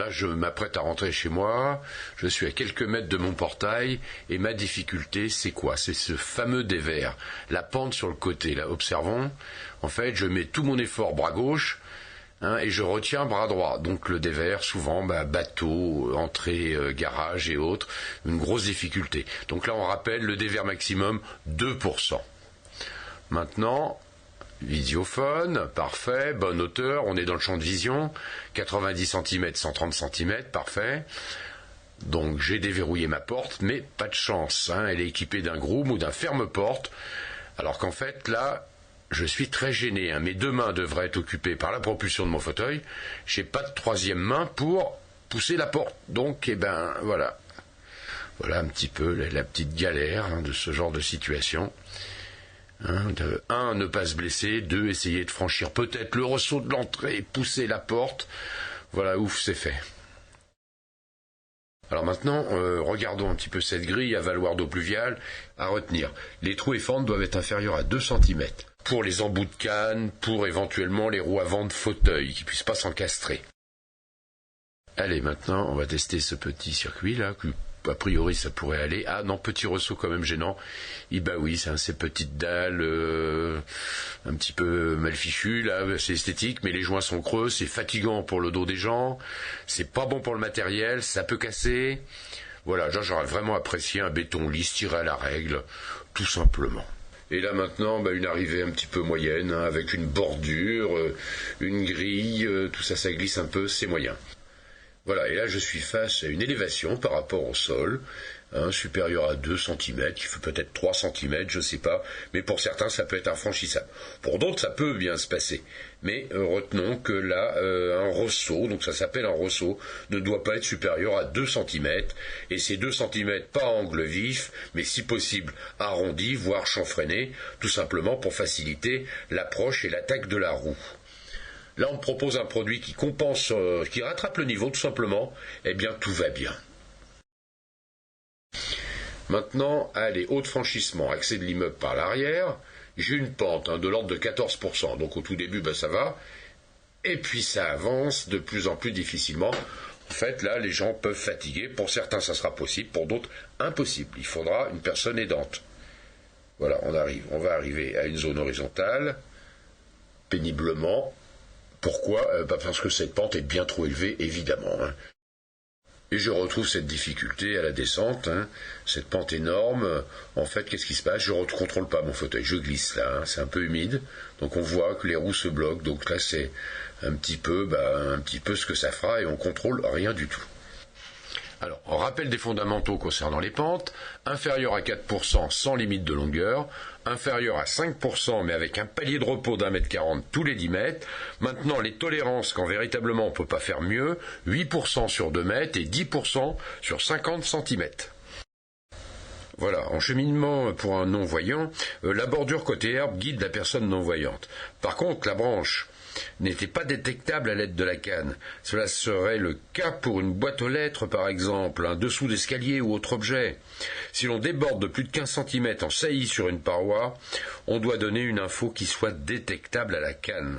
Là, je m'apprête à rentrer chez moi, je suis à quelques mètres de mon portail, et ma difficulté, c'est quoi? C'est ce fameux dévers, la pente sur le côté. Là, observons, en fait, je mets tout mon effort bras gauche, et je retiens bras droit. Donc le dévers, souvent, bateau, entrée, garage et autres, une grosse difficulté. Donc là, on rappelle le dévers maximum, 2%. Maintenant, visiophone, parfait, bonne hauteur, on est dans le champ de vision, 90 cm, 130 cm, parfait. Donc j'ai déverrouillé ma porte, mais pas de chance, elle est équipée d'un groom ou d'un ferme-porte, alors qu'en fait là, je suis très gêné, mes deux mains devraient être occupées par la propulsion de mon fauteuil, j'ai pas de troisième main pour pousser la porte, donc voilà. Voilà un petit peu la petite galère de ce genre de situation. De 1, ne pas se blesser, 2, essayer de franchir peut-être le ressaut de l'entrée, pousser la porte. Voilà, ouf, c'est fait. Alors maintenant, regardons un petit peu cette grille à valoir d'eau pluviale. À retenir, les trous et fentes doivent être inférieurs à 2 cm. Pour les embouts de canne, pour éventuellement les roues avant de fauteuil, qui ne puissent pas s'encastrer. Allez, maintenant, on va tester ce petit circuit-là, a priori ça pourrait aller. Ah non, petit ressaut quand même gênant. Oui, c'est ces petites dalles un petit peu mal fichues, là, c'est esthétique, mais les joints sont creux, c'est fatigant pour le dos des gens, c'est pas bon pour le matériel, ça peut casser. Voilà, j'aurais vraiment apprécié un béton lisse tiré à la règle, tout simplement. Et là maintenant, une arrivée un petit peu moyenne, avec une bordure, une grille, tout ça, ça glisse un peu, c'est moyen. Voilà, et là je suis face à une élévation par rapport au sol, supérieure à 2 cm, qui fait peut-être 3 cm, je ne sais pas, mais pour certains ça peut être infranchissable. Pour d'autres ça peut bien se passer, mais retenons que là, un ressaut, donc ça s'appelle un ressaut, ne doit pas être supérieur à 2 cm, et ces 2 cm pas à angle vif, mais si possible arrondi, voire chanfreiné, tout simplement pour faciliter l'approche et l'attaque de la roue. Là, on me propose un produit qui compense, qui rattrape le niveau, tout simplement. Eh bien, tout va bien. Maintenant, allez, haut de franchissement, accès de l'immeuble par l'arrière. J'ai une pente de l'ordre de 14%. Donc, au tout début, ça va. Et puis, ça avance de plus en plus difficilement. En fait, là, les gens peuvent fatiguer. Pour certains, ça sera possible. Pour d'autres, impossible. Il faudra une personne aidante. Voilà, on va arriver à une zone horizontale, péniblement. Pourquoi ? Parce que cette pente est bien trop élevée, évidemment. Et je retrouve cette difficulté à la descente, cette pente énorme. En fait, qu'est-ce qui se passe ? Je ne contrôle pas mon fauteuil, je glisse là, c'est un peu humide. Donc on voit que les roues se bloquent. Donc là, c'est un petit peu ce que ça fera et on contrôle rien du tout. Alors, on rappelle des fondamentaux concernant les pentes, inférieur à 4% sans limite de longueur, inférieur à 5% mais avec un palier de repos d'1,40 m tous les 10 mètres. Maintenant, les tolérances quand véritablement on ne peut pas faire mieux, 8% sur 2 mètres et 10% sur 50 cm. Voilà, en cheminement pour un non-voyant, la bordure côté herbe guide la personne non-voyante. Par contre, la branche n'était pas détectable à l'aide de la canne. Cela serait le cas pour une boîte aux lettres, par exemple, un dessous d'escalier ou autre objet. Si l'on déborde de plus de 15 cm en saillie sur une paroi, on doit donner une info qui soit détectable à la canne.